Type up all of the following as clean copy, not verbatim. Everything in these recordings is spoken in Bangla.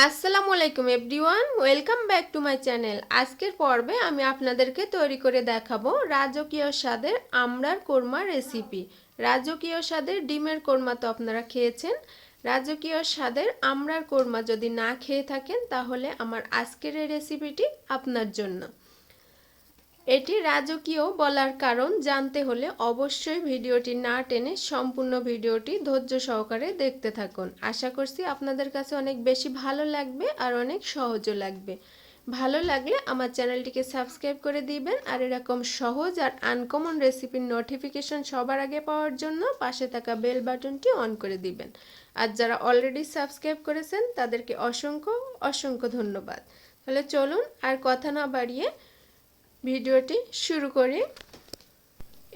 আসসালামু আলাইকুম everyone, welcome back to my channel. আজকের পর্বে আমি আপনাদেরকে তৈরি করে দেখাবো রাজকীয় স্বাদের আমরার কোরমা রেসিপি। রাজকীয় স্বাদের ডিমের কোরমা তো আপনারা খেয়েছেন, রাজকীয় স্বাদের আমরার কোরমা যদি না খেয়ে থাকেন তাহলে আমার আজকের এই রেসিপিটি আপনার জন্য। এটি রাজকীয় বলার কারণ জানতে হলে অবশ্যই ভিডিওটি না টেনে সম্পূর্ণ ভিডিওটি ধৈর্য সহকারে দেখতে থাকুন। আশা করছি আপনাদের কাছে অনেক বেশি ভালো লাগবে আর অনেক সহজও লাগবে। ভালো লাগলে আমার চ্যানেলটিকে সাবস্ক্রাইব করে দিবেন আর এরকম সহজ আর আনকমন রেসিপির নোটিফিকেশন সবার আগে পাওয়ার জন্য পাশে থাকা বেল বাটনটি অন করে দিবেন। আর যারা অলরেডি সাবস্ক্রাইব করেছেন তাদেরকে অসংখ্য অসংখ্য ধন্যবাদ। তাহলে চলুন আর কথা না বাড়িয়ে ভিডিওটি শুরু করি।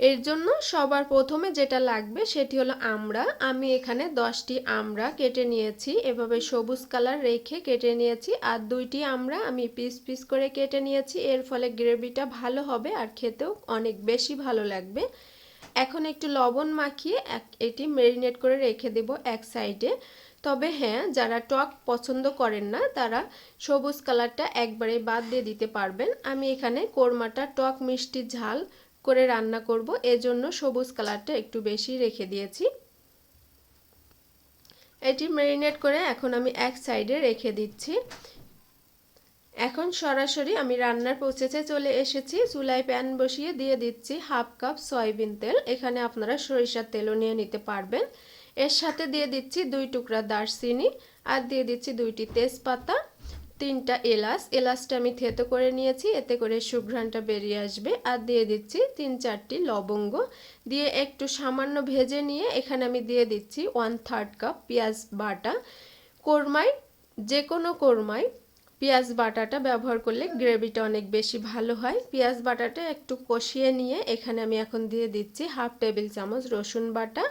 এর জন্য সবার প্রথমে যেটা লাগবে সেটি হলো আমড়া। আমি এখানে 10টি আমড়া কেটে নিয়েছি, এভাবে সবুজ কালার রেখে কেটে নিয়েছি। আর 2টি আমড়া আমি পিস পিস করে কেটে নিয়েছি, এর ফলে গ্রেভিটা ভালো হবে আর খেতেও অনেক বেশি ভালো লাগবে। এখন একটু লবণ মাখিয়ে এটি ম্যারিনেট করে রেখে দেব এক সাইডে। তবে হ্যাঁ, যারা টক পছন্দ করেন না তারা সবুজ কালারটা একবারে বাদ দিয়ে দিতে পারবেন। আমি এখানে কোরমাটা টক মিষ্টি ঝাল করে রান্না করব, এজন্য সবুজ কালারটা একটু বেশি রেখে দিয়েছি। এটি ম্যারিনেট করে এখন আমি এক সাইডে রেখে দিচ্ছি। এখন সরাসরি আমি রান্নার প্রসেসে চলে এসেছি। চুলায় প্যান বসিয়ে দিয়ে দিচ্ছি হাফ কাপ সয়াবিন তেল। এখানে আপনারা সরিষার তেলও নিয়ে নিতে পারবেন। এর সাথে দিয়ে দিচ্ছি 2 টুকরা দারচিনি আর দিয়ে দিচ্ছি 2টি তেজপাতা, 3টা এলাচ। এলাচটা আমি থেতো করে নিয়েছি, এতে করে সুঘ্রাণটা বেরিয়ে আসবে। আর দিয়ে দিচ্ছি 3-4টি লবঙ্গ দিয়ে একটু সামান্য ভেজে নিয়ে এখানে আমি দিয়ে দিচ্ছি 1/3 কাপ পেঁয়াজ বাটা। কোরমায় যে কোনো কোরমায় পেঁয়াজ বাটাটা ব্যবহার করলে গ্রেভিটা অনেক বেশি ভালো হয়। পেঁয়াজ বাটাটা একটু কষিয়ে নিয়ে এখানে আমি এখন দিয়ে দিচ্ছি হাফ টেবিল চামচ রসুন বাটা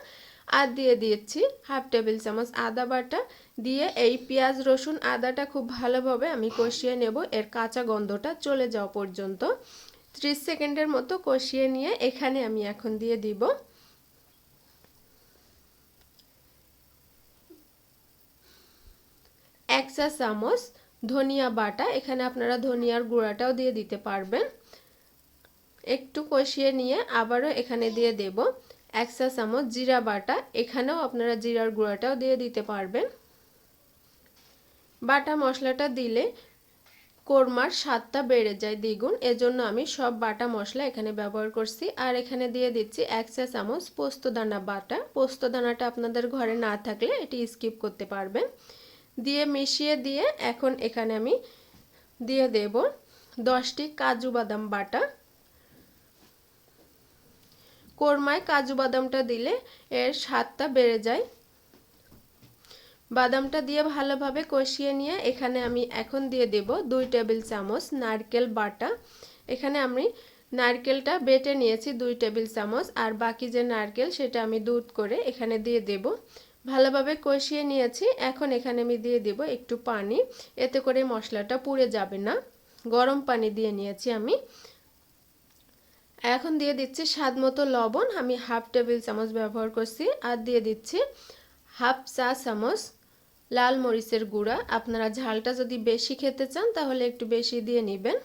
আর দিয়ে দিচ্ছি হাফ টেবিল চামচ আদা বাটা। দিয়ে এই পেঁয়াজ রসুন আদাটা খুব ভালোভাবে আমি কষিয়ে নেব, এর কাঁচা গন্ধটা চলে যাওয়া পর্যন্ত। 30 সেকেন্ডের মতো কষিয়ে নিয়ে এখানে আমি এখন দিয়ে দিব 1 চা চামচ ধনিয়া বাটা। এখানে আপনারা ধনিয়ার গুঁড়াটাও দিয়ে দিতে পারবেন। একটু কষিয়ে নিয়ে আবারও এখানে দিয়ে দেব 1 চা চামচ জিরা বাটা। এখানেও আপনারা জিরার গুঁড়াটাও দিয়ে দিতে পারবেন। বাটা মশলাটা দিলে কোরমার স্বাদটা বেড়ে যায় দ্বিগুণ, এজন্য আমি সব বাটা মশলা এখানে ব্যবহার করছি। আর এখানে দিয়ে দিচ্ছি 1 চা চামচ পোস্তদানা বাটা। পোস্তদানাটা আপনাদের ঘরে না থাকলে এটি স্কিপ করতে পারবেন। দিয়ে মিশিয়ে দিয়ে এখন এখানে আমি দিয়ে দেব 10টি কাজু বাদাম বাটা। কোরমায় কাজু বাদামটা দিলে এর স্বাদটা বেড়ে যায়। বাদামটা দিয়ে ভালোভাবে কষিয়ে নিয়ে এখানে আমি এখন দিয়ে দেব 2 টেবিল চামচ নারকেল বাটা। এখানে আমি নারকেলটা বেটে নিয়েছি 2 টেবিল চামচ, আর বাকি যে নারকেল সেটা আমি দুধ করে এখানে দিয়ে দেব। ভালোভাবে কষিয়ে নিয়েছি। এখন এখানে আমি দিয়ে দেব একটু পানি, এতে করে মশলাটা পুড়ে যাবে না। গরম পানি দিয়ে নিয়েছি আমি। এখন দিয়ে দিচ্ছি স্বাদ মতো লবণ, আমি হাফ টেবিল চামচ ব্যবহার করছি। আর দিয়ে দিচ্ছি হাফ চা চামচ লাল মরিচের গুঁড়া। আপনারা ঝালটা যদি বেশি খেতে চান তাহলে একটু বেশি দিয়ে নেবেন।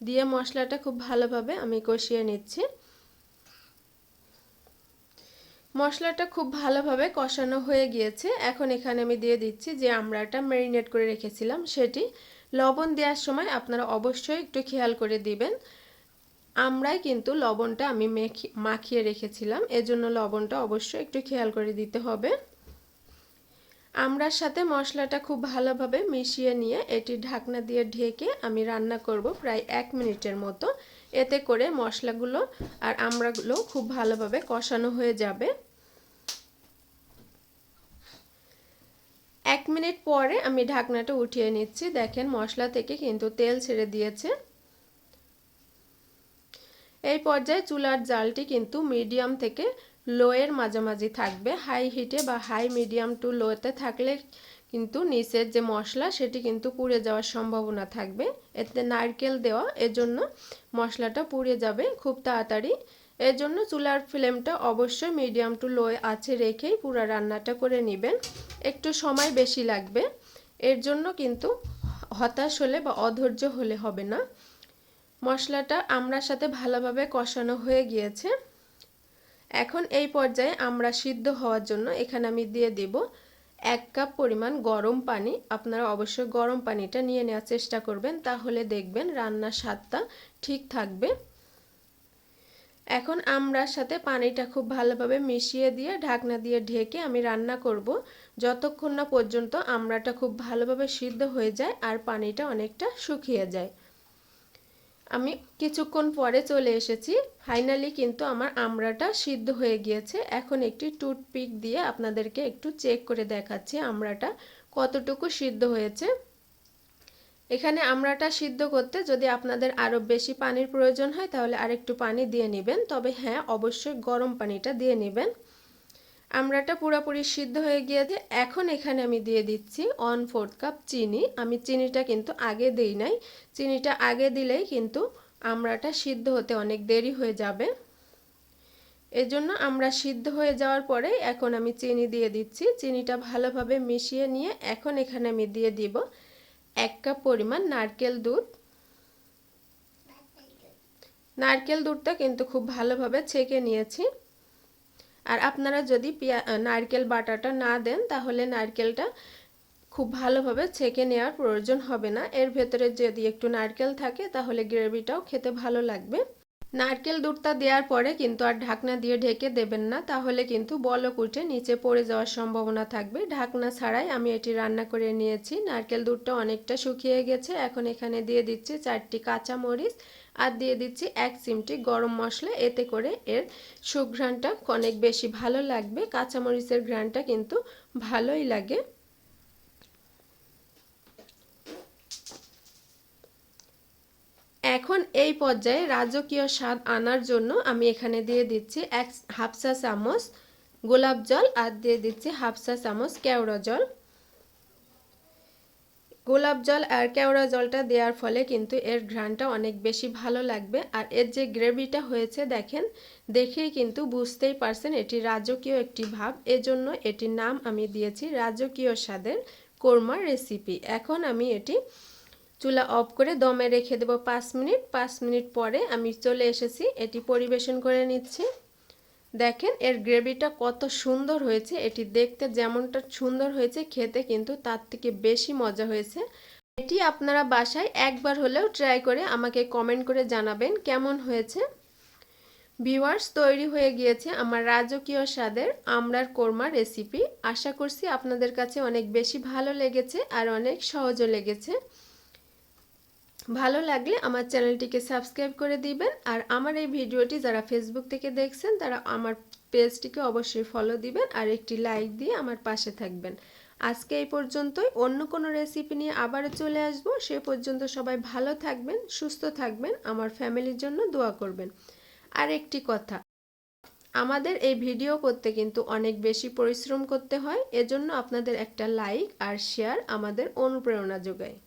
দিয়ে মশলাটা খুব ভালোভাবে আমি কষিয়ে নিচ্ছি। মশলাটা খুব ভালোভাবে কষানো হয়ে গিয়েছে। এখন এখানে আমি দিয়ে দিচ্ছি যে আমড়াটা ম্যারিনেট করে রেখেছিলাম সেটি। লবণ দেওয়ার সময় আপনারা অবশ্যই একটু খেয়াল করে দিবেন। আমরাই কিন্তু লবণটা আমি মাখিয়ে রেখেছিলাম, এজন্য লবণটা অবশ্যই একটু খেয়াল করে দিতে হবে। আমড়ার সাথে মশলাটা খুব ভালোভাবে মিশিয়ে নিয়ে এটি ঢাকনা দিয়ে ঢেকে আমি রান্না করব প্রায় 1 মিনিটের মতো। এতে করে মশলাগুলো আর আমড়াগুলো খুব ভালোভাবে কষানো হয়ে যাবে। 1 মিনিট পরে আমি ঢাকনাটা উঠিয়ে নিচ্ছি। দেখেন মশলা থেকে কিন্তু তেল ছেড়ে দিয়েছে। এই পর্যায়ে চুলার জালটি কিন্তু মিডিয়াম থেকে লোয়ের মাঝামাঝি থাকবে। হাই হিটে বা হাই মিডিয়াম টু লোতে থাকলে কিন্তু নিচের যে মশলা সেটি কিন্তু পুড়ে যাওয়ার সম্ভাবনা থাকবে। এতে নারকেল দেওয়া, এজন্য মশলাটা পুড়ে যাবে খুব তাড়াতাড়ি। এজন্য চুলার ফ্লেমটা অবশ্যই মিডিয়াম টু লো আছে রেখেই পুরো রান্নাটা করে নেবেন। একটু সময় বেশি লাগবে। এর জন্য কিন্তু হতাশ হলে বা অধৈর্য হলে হবে না। মশলাটা আমড়ার সাথে ভালোভাবে কষানো হয়ে গিয়েছে। এখন এই পর্যায়ে আমড়া সিদ্ধ হওয়ার জন্য এখানে আমি দিয়ে দেব 1 কাপ পরিমাণ গরম পানি। আপনারা অবশ্যই গরম পানিটা নিয়ে নেওয়ার চেষ্টা করবেন, তাহলে দেখবেন রান্নার স্বাদটা ঠিক থাকবে। এখন আমড়ার সাথে পানিটা খুব ভালোভাবে মিশিয়ে দিয়ে ঢাকনা দিয়ে ঢেকে আমি রান্না করব যতক্ষণ না পর্যন্ত আমড়াটা খুব ভালোভাবে সিদ্ধ হয়ে যায় আর পানিটা অনেকটা শুকিয়ে যায়। আমি কিছুক্ষণ পরে চলে এসেছি, ফাইনালি কিন্তু আমার আমড়াটা সিদ্ধ হয়ে গিয়েছে। এখন একটি টুথপিক দিয়ে আপনাদেরকে একটু চেক করে দেখাচ্ছি আমড়াটা কতটুকু সিদ্ধ হয়েছে। এখানে আমড়াটা সিদ্ধ করতে যদি আপনাদের আরও বেশি পানির প্রয়োজন হয় তাহলে আরেকটু পানি দিয়ে নেবেন, তবে হ্যাঁ অবশ্যই গরম পানিটা দিয়ে নেবেন। আমড়াটা পুরোপুরি সিদ্ধ হয়ে গিয়েছে। এখন এখানে আমি দিয়ে দিচ্ছি 1/4 কাপ চিনি। আমি চিনিটা কিন্তু আগে দেই নাই, চিনিটা আগে দিলেই কিন্তু আমড়াটা সিদ্ধ হতে অনেক দেরি হয়ে যাবে। এজন্য আমরা সিদ্ধ হয়ে যাওয়ার পরে এখন আমি চিনি দিয়ে দিচ্ছি। চিনিটা ভালোভাবে মিশিয়ে নিয়ে এখন এখানে আমি দিয়ে দিব 1 কাপ পরিমাণ নারকেল দুধ। নারকেল দুধটা কিন্তু খুব ভালোভাবে ছেঁকে নিয়েছি। আর আপনারা যদি নারকেল বাটাটা না দেন তাহলে নারকেলটা খুব ভালোভাবে ছেঁকে নেওয়ার প্রয়োজন হবে না। এর ভেতরে যদি একটু নারকেল থাকে তাহলে গ্রেভিটাও খেতে ভালো লাগবে। নারকেল দুধটা দেওয়ার পরে কিন্তু আর ঢাকনা দিয়ে ঢেকে দেবেন না, তাহলে কিন্তু বলক উঠে নিচে পড়ে যাওয়ার সম্ভাবনা থাকবে। ঢাকনা ছাড়াই আমি এটি রান্না করে নিয়েছি। নারকেল দুধটা অনেকটা শুকিয়ে গেছে। এখন এখানে দিয়ে দিচ্ছি 4টি কাঁচামরিচ আর দিয়ে দিচ্ছি 1 চিমটি গরম মশলা। এতে করে এর সুঘ্রাণটা অনেক বেশি ভালো লাগবে। কাঁচামরিচের ঘ্রাণটা কিন্তু ভালোই লাগে। এখন এই পর্যায়ে রাজকীয় স্বাদ আনার জন্য আমি এখানে দিয়ে দিচ্ছি 1/2 চা চামচ গোলাপ জল আর দিয়ে দিচ্ছি 1/2 চা চামচ কেওড়া জল। গোলাপ জল আর কেওড়া জলটা দেওয়ার ফলে কিন্তু এর ঘ্রাণটা অনেক বেশি ভালো লাগবে। আর এর যে গ্রেভিটা হয়েছে দেখেন, দেখেই কিন্তু বুঝতেই পারছেন এটি রাজকীয় একটি ভাব। এজন্য এটির নাম আমি দিয়েছি রাজকীয় স্বাদের কোরমা রেসিপি। এখন আমি এটি চুলা অফ করে দমে রেখে দেব 5 মিনিট। 5 মিনিট পরে আমি চলে এসেছি, এটি পরিবেশন করে নিচ্ছি। দেখেন এর গ্রেভিটা কত সুন্দর হয়েছে। এটি দেখতে যেমনটা সুন্দর হয়েছে খেতে কিন্তু তার থেকে বেশি মজা হয়েছে। এটি আপনারা বাসায় একবার হলেও ট্রাই করে আমাকে কমেন্ট করে জানাবেন কেমন হয়েছে। ভিউয়ার্স, তৈরি হয়ে গিয়েছে আমার রাজকীয় স্বাদের আমড়ার কোরমা রেসিপি। আশা করছি আপনাদের কাছে অনেক বেশি ভালো লেগেছে আর অনেক সহজও লেগেছে। ভালো লাগলে আমার চ্যানেলটিকে সাবস্ক্রাইব করে দিবেন। আর আমার এই ভিডিওটি যারা ফেসবুক থেকে দেখছেন তারা আমার পেজটিকে অবশ্যই ফলো দিবেন আর একটি লাইক দিয়ে আমার পাশে থাকবেন। আজকে এই পর্যন্তই। অন্য কোনো রেসিপি নিয়ে আবারও চলে আসবো। সে পর্যন্ত সবাই ভালো থাকবেন, সুস্থ থাকবেন, আমার ফ্যামিলির জন্য দোয়া করবেন। আর একটি কথা, আমাদের এই ভিডিও করতে কিন্তু অনেক বেশি পরিশ্রম করতে হয়, এজন্য আপনাদের একটা লাইক আর শেয়ার আমাদের অনুপ্রেরণা যোগায়।